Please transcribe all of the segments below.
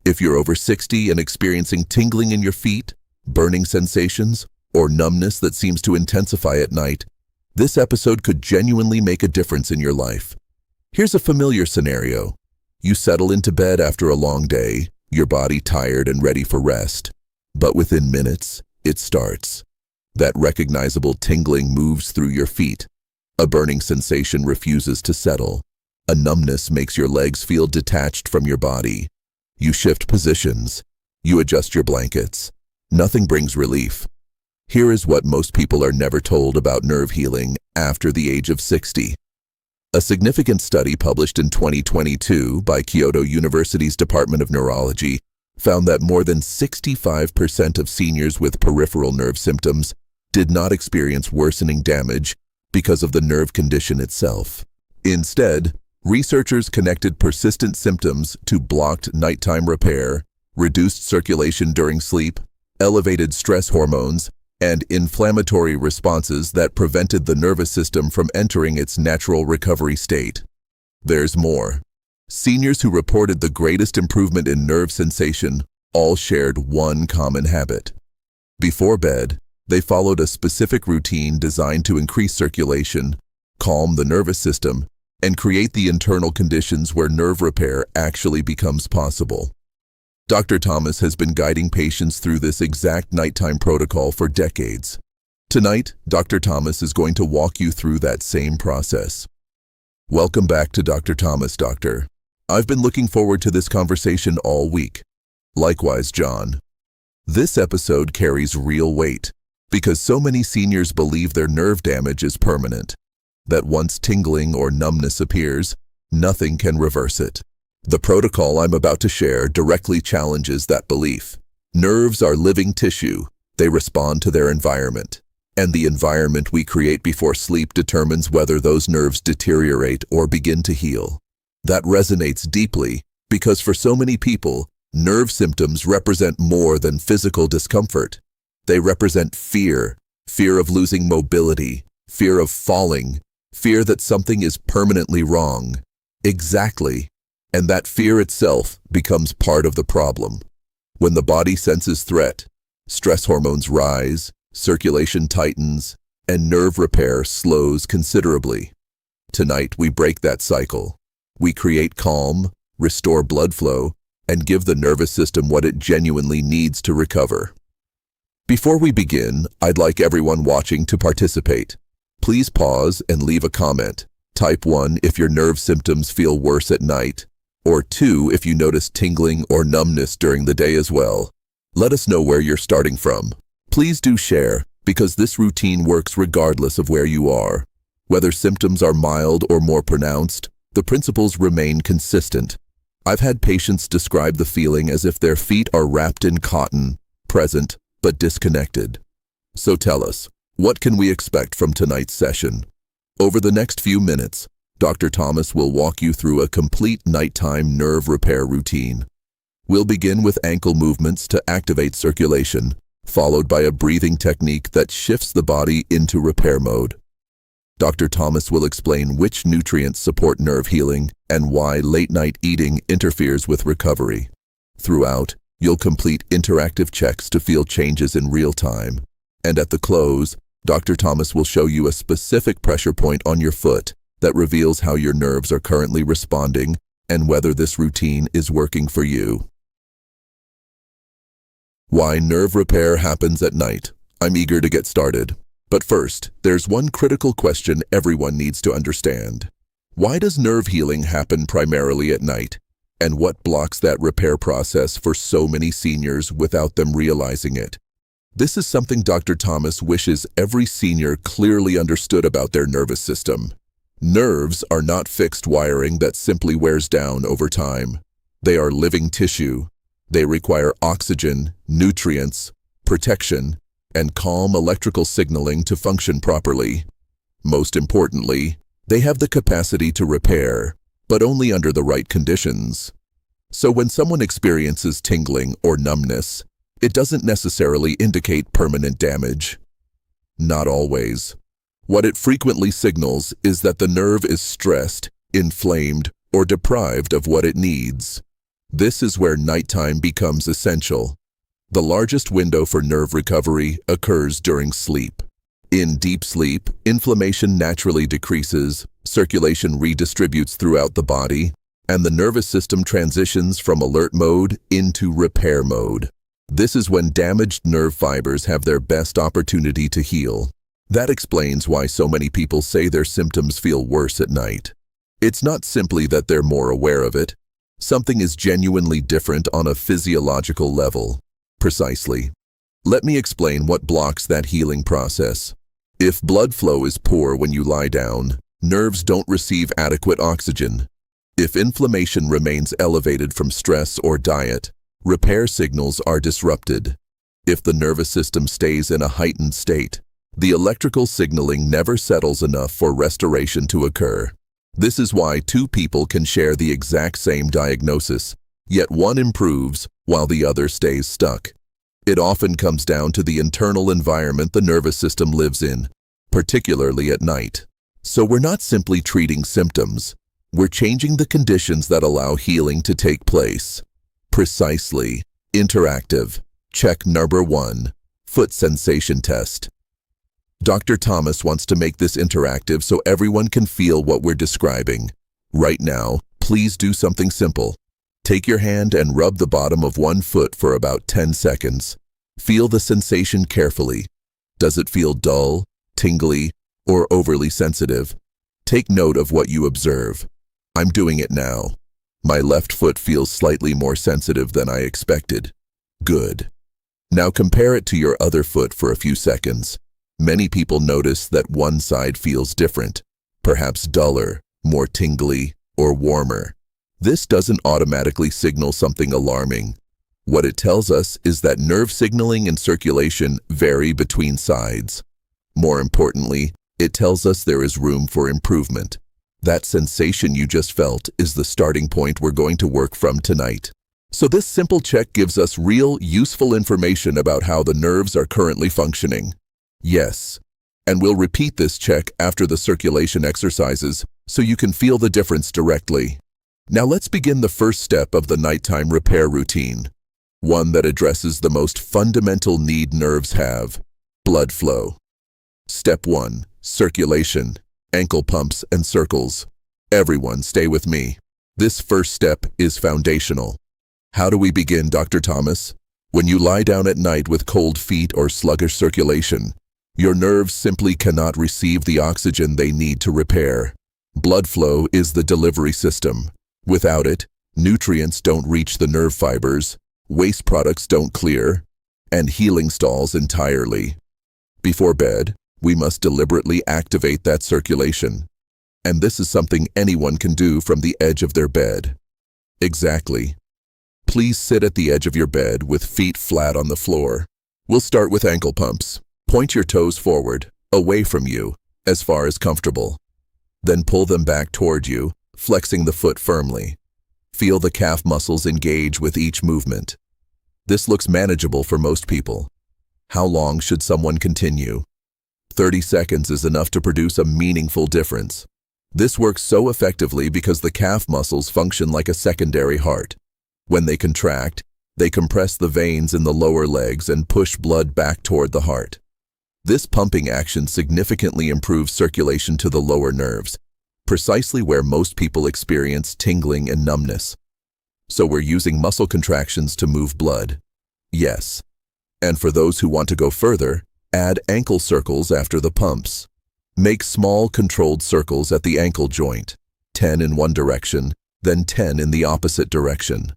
If you're over 60 and experiencing tingling in your feet, burning sensations, or numbness that seems to intensify at night, this episode could genuinely make a difference in your life. Here's a familiar scenario. You settle into bed after a long day, your body tired and ready for rest. But within minutes, it starts. That recognizable tingling moves through your feet. A burning sensation refuses to settle. A numbness makes your legs feel detached from your body. You shift positions. You adjust your blankets. Nothing brings relief. Here is what most people are never told about nerve healing after the age of 60. A significant study published in 2022 by Kyoto University's Department of Neurology found that more than 65% of seniors with peripheral nerve symptoms did not experience worsening damage because of the nerve condition itself. Instead, researchers connected persistent symptoms to blocked nighttime repair, reduced circulation during sleep, elevated stress hormones, and inflammatory responses that prevented the nervous system from entering its natural recovery state. There's more. Seniors who reported the greatest improvement in nerve sensation all shared one common habit. Before bed, they followed a specific routine designed to increase circulation, calm the nervous system, and create the internal conditions where nerve repair actually becomes possible. Dr. Thomas has been guiding patients through this exact nighttime protocol for decades. Tonight, Dr. Thomas is going to walk you through that same process. Welcome back to Dr. Thomas, Doctor. I've been looking forward to this conversation all week. Likewise, John. This episode carries real weight because so many seniors believe their nerve damage is permanent, that once tingling or numbness appears, nothing can reverse it. The protocol I'm about to share directly challenges that belief. Nerves are living tissue. They respond to their environment. And the environment we create before sleep determines whether those nerves deteriorate or begin to heal. That resonates deeply because for so many people, nerve symptoms represent more than physical discomfort. They represent fear, fear of losing mobility, fear of falling, fear that something is permanently wrong. Exactly. And that fear itself becomes part of the problem. When the body senses threat, stress hormones rise, circulation tightens, and nerve repair slows considerably. Tonight, we break that cycle. We create calm, restore blood flow, and give the nervous system what it genuinely needs to recover. Before we begin, I'd like everyone watching to participate. Please pause and leave a comment. Type 1 if your nerve symptoms feel worse at night, or 2 if you notice tingling or numbness during the day as well. Let us know where you're starting from. Please do share, because this routine works regardless of where you are. Whether symptoms are mild or more pronounced, the principles remain consistent. I've had patients describe the feeling as if their feet are wrapped in cotton, present but disconnected. So tell us, what can we expect from tonight's session? Over the next few minutes, Dr. Thomas will walk you through a complete nighttime nerve repair routine. We'll begin with ankle movements to activate circulation, followed by a breathing technique that shifts the body into repair mode. Dr. Thomas will explain which nutrients support nerve healing and why late-night eating interferes with recovery. Throughout, you'll complete interactive checks to feel changes in real time. And at the close, Dr. Thomas will show you a specific pressure point on your foot that reveals how your nerves are currently responding and whether this routine is working for you. Why nerve repair happens at night. I'm eager to get started. But first, there's one critical question everyone needs to understand. Why does nerve healing happen primarily at night? And what blocks that repair process for so many seniors without them realizing it? This is something Dr. Thomas wishes every senior clearly understood about their nervous system. Nerves are not fixed wiring that simply wears down over time. They are living tissue. They require oxygen, nutrients, protection, and calm electrical signaling to function properly. Most importantly, they have the capacity to repair, but only under the right conditions. So when someone experiences tingling or numbness, it doesn't necessarily indicate permanent damage. Not always. What it frequently signals is that the nerve is stressed, inflamed, or deprived of what it needs. This is where nighttime becomes essential. The largest window for nerve recovery occurs during sleep. In deep sleep, inflammation naturally decreases, circulation redistributes throughout the body, and the nervous system transitions from alert mode into repair mode. This is when damaged nerve fibers have their best opportunity to heal. That explains why so many people say their symptoms feel worse at night. It's not simply that they're more aware of it. Something is genuinely different on a physiological level. Precisely. Let me explain what blocks that healing process. If blood flow is poor when you lie down, nerves don't receive adequate oxygen. If inflammation remains elevated from stress or diet, repair signals are disrupted. If the nervous system stays in a heightened state, the electrical signaling never settles enough for restoration to occur. This is why two people can share the exact same diagnosis, yet one improves while the other stays stuck. It often comes down to the internal environment the nervous system lives in, particularly at night. So we're not simply treating symptoms, we're changing the conditions that allow healing to take place. Precisely. Interactive. Check number 1. Foot sensation test. Dr. Thomas wants to make this interactive so everyone can feel what we're describing. Right now, please do something simple. Take your hand and rub the bottom of one foot for about 10 seconds. Feel the sensation carefully. Does it feel dull, tingly, or overly sensitive? Take note of what you observe. I'm doing it now. My left foot feels slightly more sensitive than I expected. Good. Now compare it to your other foot for a few seconds. Many people notice that one side feels different, perhaps duller, more tingly, or warmer. This doesn't automatically signal something alarming. What it tells us is that nerve signaling and circulation vary between sides. More importantly, it tells us there is room for improvement. That sensation you just felt is the starting point we're going to work from tonight. So this simple check gives us real, useful information about how the nerves are currently functioning. Yes, and we'll repeat this check after the circulation exercises so you can feel the difference directly. Now let's begin the first step of the nighttime repair routine, one that addresses the most fundamental need nerves have: blood flow. Step 1. Circulation, ankle pumps and circles. Everyone stay with me. This first step is foundational. How do we begin, Dr. Thomas? When you lie down at night with cold feet or sluggish circulation, your nerves simply cannot receive the oxygen they need to repair. Blood flow is the delivery system. Without it, nutrients don't reach the nerve fibers, waste products don't clear, and healing stalls entirely. Before bed, we must deliberately activate that circulation. And this is something anyone can do from the edge of their bed. Exactly. Please sit at the edge of your bed with feet flat on the floor. We'll start with ankle pumps. Point your toes forward, away from you, as far as comfortable. Then pull them back toward you, flexing the foot firmly. Feel the calf muscles engage with each movement. This looks manageable for most people. How long should someone continue? 30 seconds is enough to produce a meaningful difference. This works so effectively because the calf muscles function like a secondary heart. When they contract, they compress the veins in the lower legs and push blood back toward the heart. This pumping action significantly improves circulation to the lower nerves, precisely where most people experience tingling and numbness. So we're using muscle contractions to move blood. Yes. And for those who want to go further, add ankle circles after the pumps. Make small controlled circles at the ankle joint, 10 in one direction, then 10 in the opposite direction.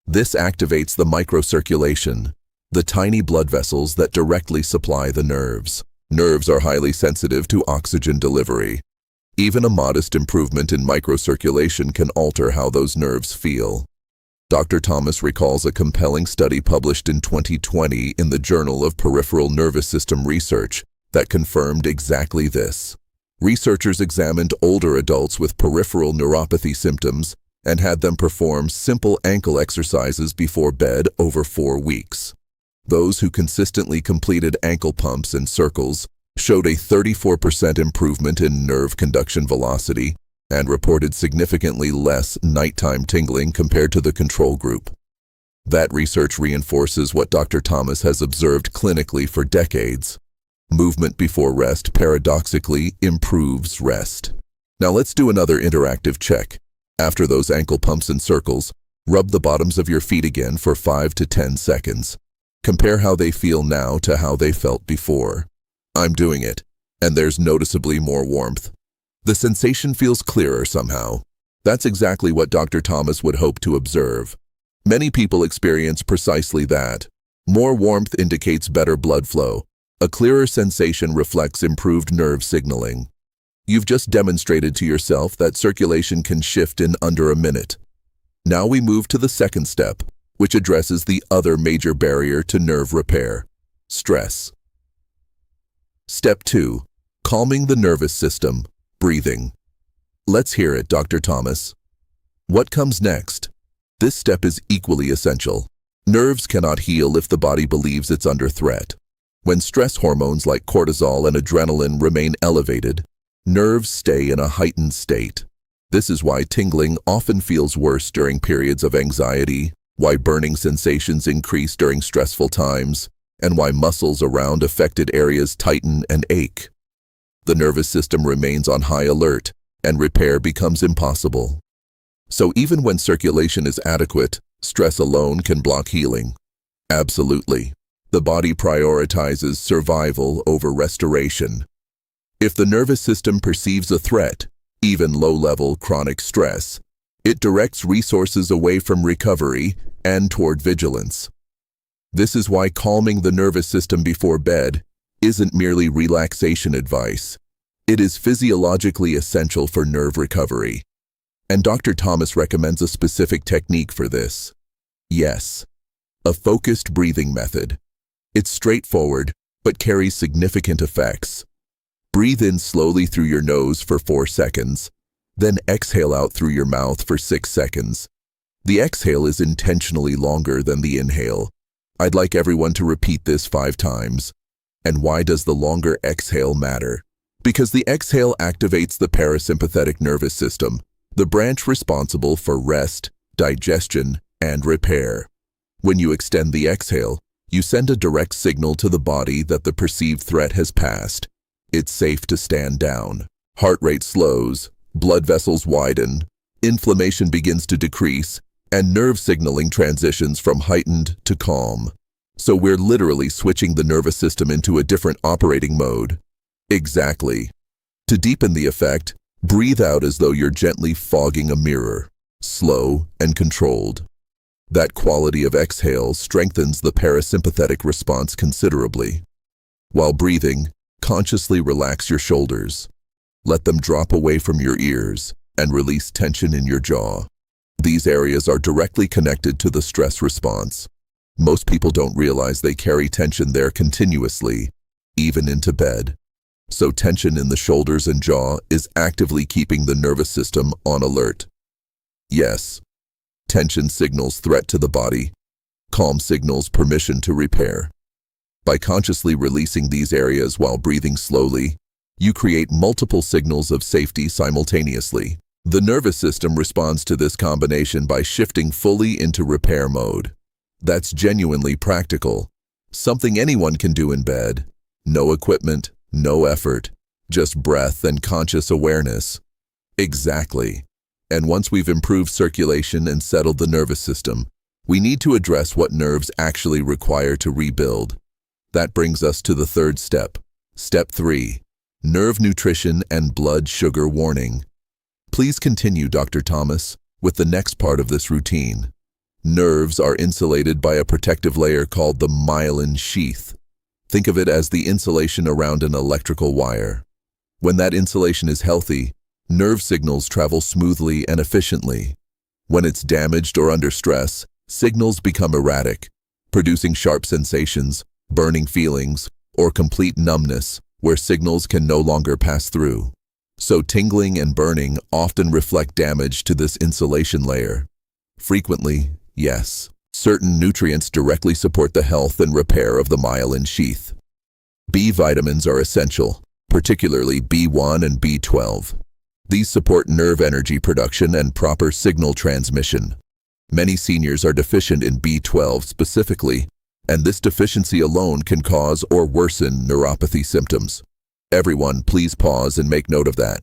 This activates the microcirculation, the tiny blood vessels that directly supply the nerves. Nerves are highly sensitive to oxygen delivery. Even a modest improvement in microcirculation can alter how those nerves feel. Dr. Thomas recalls a compelling study published in 2020 in the Journal of Peripheral Nervous System Research that confirmed exactly this. Researchers examined older adults with peripheral neuropathy symptoms and had them perform simple ankle exercises before bed over 4 weeks. Those who consistently completed ankle pumps and circles showed a 34% improvement in nerve conduction velocity and reported significantly less nighttime tingling compared to the control group. That research reinforces what Dr. Thomas has observed clinically for decades. Movement before rest paradoxically improves rest. Now let's do another interactive check. After those ankle pumps and circles, rub the bottoms of your feet again for 5 to 10 seconds. Compare how they feel now to how they felt before. I'm doing it, and there's noticeably more warmth. The sensation feels clearer somehow. That's exactly what Dr. Thomas would hope to observe. Many people experience precisely that. More warmth indicates better blood flow. A clearer sensation reflects improved nerve signaling. You've just demonstrated to yourself that circulation can shift in under a minute. Now we move to the second step, which addresses the other major barrier to nerve repair: stress. Step 2. Calming the nervous system, breathing. Let's hear it, Dr. Thomas. What comes next? This step is equally essential. Nerves cannot heal if the body believes it's under threat. When stress hormones like cortisol and adrenaline remain elevated, nerves stay in a heightened state. This is why tingling often feels worse during periods of anxiety, why burning sensations increase during stressful times, and why muscles around affected areas tighten and ache. The nervous system remains on high alert, and repair becomes impossible. So even when circulation is adequate, stress alone can block healing. Absolutely. The body prioritizes survival over restoration. If the nervous system perceives a threat, even low-level chronic stress, it directs resources away from recovery and toward vigilance. This is why calming the nervous system before bed isn't merely relaxation advice. It is physiologically essential for nerve recovery. And Dr. Thomas recommends a specific technique for this. Yes, a focused breathing method. It's straightforward, but carries significant effects. Breathe in slowly through your nose for 4 seconds, then exhale out through your mouth for 6 seconds. The exhale is intentionally longer than the inhale. I'd like everyone to repeat this 5 times. And why does the longer exhale matter? Because the exhale activates the parasympathetic nervous system, the branch responsible for rest, digestion, and repair. When you extend the exhale, you send a direct signal to the body that the perceived threat has passed. It's safe to stand down. Heart rate slows, blood vessels widen, inflammation begins to decrease, and nerve signaling transitions from heightened to calm. So we're literally switching the nervous system into a different operating mode. Exactly. To deepen the effect, breathe out as though you're gently fogging a mirror, slow and controlled. That quality of exhale strengthens the parasympathetic response considerably. While breathing, consciously relax your shoulders. Let them drop away from your ears and release tension in your jaw. These areas are directly connected to the stress response. Most people don't realize they carry tension there continuously, even into bed. So tension in the shoulders and jaw is actively keeping the nervous system on alert. Yes, tension signals threat to the body. Calm signals permission to repair. By consciously releasing these areas while breathing slowly, you create multiple signals of safety simultaneously. The nervous system responds to this combination by shifting fully into repair mode. That's genuinely practical. Something anyone can do in bed. No equipment, no effort, just breath and conscious awareness. Exactly. And once we've improved circulation and settled the nervous system, we need to address what nerves actually require to rebuild. That brings us to the third step. Step 3. Nerve nutrition and blood sugar warning. Please continue, Dr. Thomas, with the next part of this routine. Nerves are insulated by a protective layer called the myelin sheath. Think of it as the insulation around an electrical wire. When that insulation is healthy, nerve signals travel smoothly and efficiently. When it's damaged or under stress, signals become erratic, producing sharp sensations, burning feelings, or complete numbness, where signals can no longer pass through. So tingling and burning often reflect damage to this insulation layer. Frequently, yes, certain nutrients directly support the health and repair of the myelin sheath. B vitamins are essential, particularly B1 and B12. These support nerve energy production and proper signal transmission. Many seniors are deficient in B12 specifically, and this deficiency alone can cause or worsen neuropathy symptoms. Everyone, please pause and make note of that.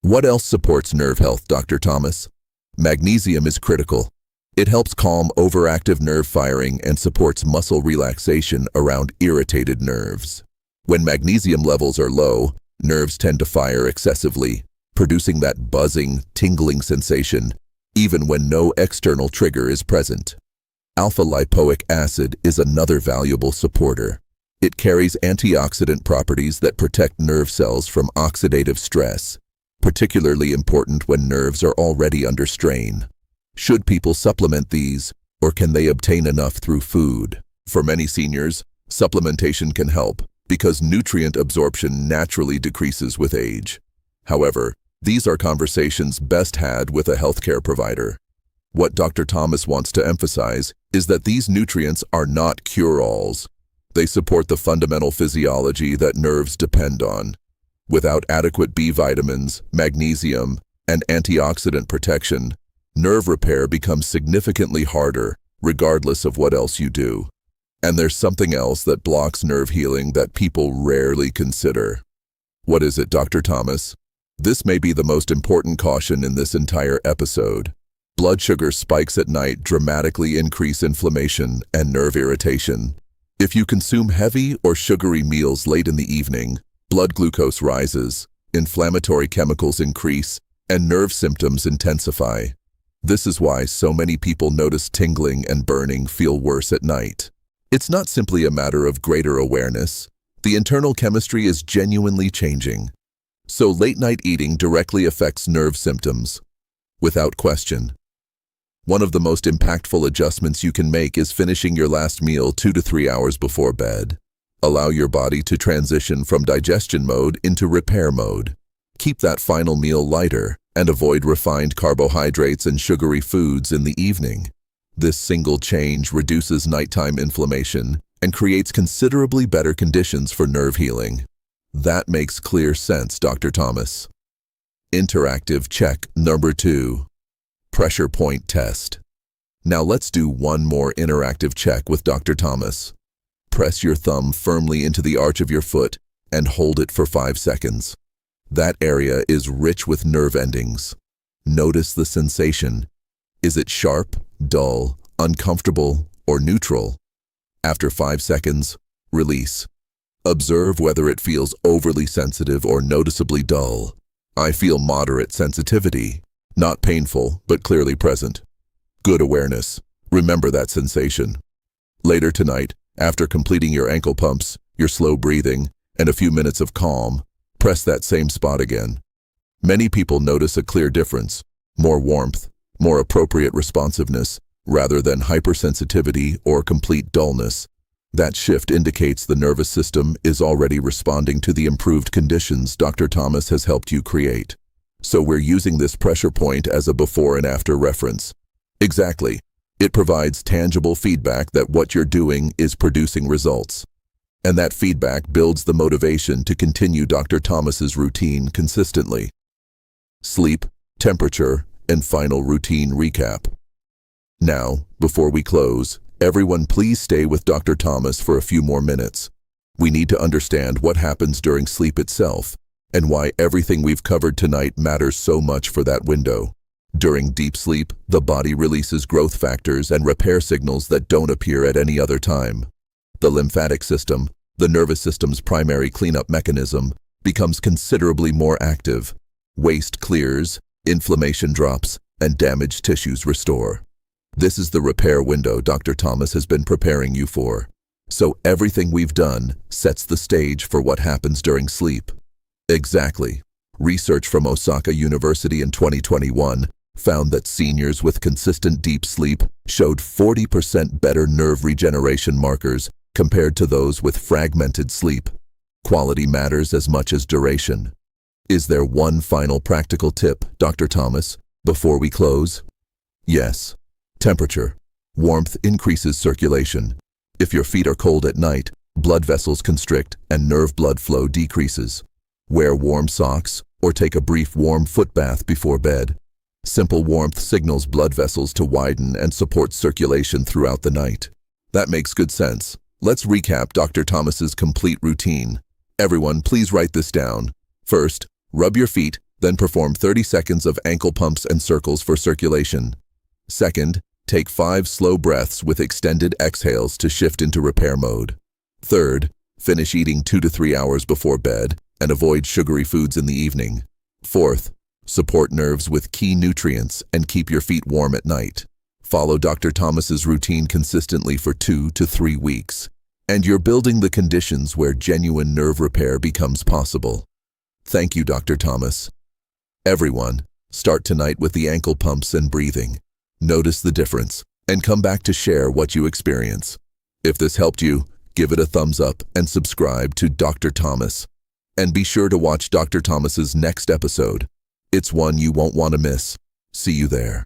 What else supports nerve health, Dr. Thomas? Magnesium is critical. It helps calm overactive nerve firing and supports muscle relaxation around irritated nerves. When magnesium levels are low, nerves tend to fire excessively, producing that buzzing, tingling sensation, even when no external trigger is present. Alpha-lipoic acid is another valuable supporter. It carries antioxidant properties that protect nerve cells from oxidative stress, particularly important when nerves are already under strain. Should people supplement these, or can they obtain enough through food? For many seniors, supplementation can help because nutrient absorption naturally decreases with age. However, these are conversations best had with a healthcare provider. What Dr. Thomas wants to emphasize is that these nutrients are not cure-alls. They support the fundamental physiology that nerves depend on. Without adequate B vitamins, magnesium, and antioxidant protection, nerve repair becomes significantly harder, regardless of what else you do. And there's something else that blocks nerve healing that people rarely consider. What is it, Dr. Thomas? This may be the most important caution in this entire episode. Blood sugar spikes at night dramatically increase inflammation and nerve irritation. If you consume heavy or sugary meals late in the evening, blood glucose rises, inflammatory chemicals increase, and nerve symptoms intensify. This is why so many people notice tingling and burning feel worse at night. It's not simply a matter of greater awareness. The internal chemistry is genuinely changing. So late-night eating directly affects nerve symptoms. Without question. One of the most impactful adjustments you can make is finishing your last meal 2 to 3 hours before bed. Allow your body to transition from digestion mode into repair mode. Keep that final meal lighter and avoid refined carbohydrates and sugary foods in the evening. This single change reduces nighttime inflammation and creates considerably better conditions for nerve healing. That makes clear sense, Dr. Thomas. Interactive check number 2. Pressure point test. Now let's do one more interactive check with Dr. Thomas. Press your thumb firmly into the arch of your foot and hold it for 5 seconds. That area is rich with nerve endings. Notice the sensation. Is it sharp, dull, uncomfortable, or neutral? After 5 seconds, release. Observe whether it feels overly sensitive or noticeably dull. I feel moderate sensitivity. Not painful, but clearly present. Good awareness. Remember that sensation. Later tonight, after completing your ankle pumps, your slow breathing, and a few minutes of calm, press that same spot again. Many people notice a clear difference. More warmth, more appropriate responsiveness, rather than hypersensitivity or complete dullness. That shift indicates the nervous system is already responding to the improved conditions Dr. Thomas has helped you create. So we're using this pressure point as a before and after reference. Exactly. It provides tangible feedback that what you're doing is producing results. And that feedback builds the motivation to continue Dr. Thomas's routine consistently. Sleep, temperature, and final routine recap. Now, before we close, everyone please stay with Dr. Thomas for a few more minutes. We need to understand what happens during sleep itself, and why everything we've covered tonight matters so much for that window. During deep sleep, the body releases growth factors and repair signals that don't appear at any other time. The lymphatic system, the nervous system's primary cleanup mechanism, becomes considerably more active. Waste clears, inflammation drops, and damaged tissues restore. This is the repair window Dr. Thomas has been preparing you for. So everything we've done sets the stage for what happens during sleep. Exactly. Research from Osaka University in 2021 found that seniors with consistent deep sleep showed 40% better nerve regeneration markers compared to those with fragmented sleep. Quality matters as much as duration. Is there one final practical tip, Dr. Thomas, before we close? Yes. Temperature. Warmth increases circulation. If your feet are cold at night, blood vessels constrict and nerve blood flow decreases. Wear warm socks or take a brief warm foot bath before bed. Simple warmth signals blood vessels to widen and supports circulation throughout the night. That makes good sense. Let's recap Dr. Thomas's complete routine. Everyone, please write this down. First, rub your feet, then perform 30 seconds of ankle pumps and circles for circulation. Second, take 5 slow breaths with extended exhales to shift into repair mode. Third, finish eating 2 to 3 hours before bed and avoid sugary foods in the evening. Fourth, support nerves with key nutrients and keep your feet warm at night. Follow Dr. Thomas's routine consistently for 2 to 3 weeks, and you're building the conditions where genuine nerve repair becomes possible. Thank you, Dr. Thomas. Everyone, start tonight with the ankle pumps and breathing. Notice the difference, and come back to share what you experience. If this helped you, give it a thumbs up and subscribe to Dr. Thomas. And be sure to watch Dr. Thomas's next episode. It's one you won't want to miss. See you there.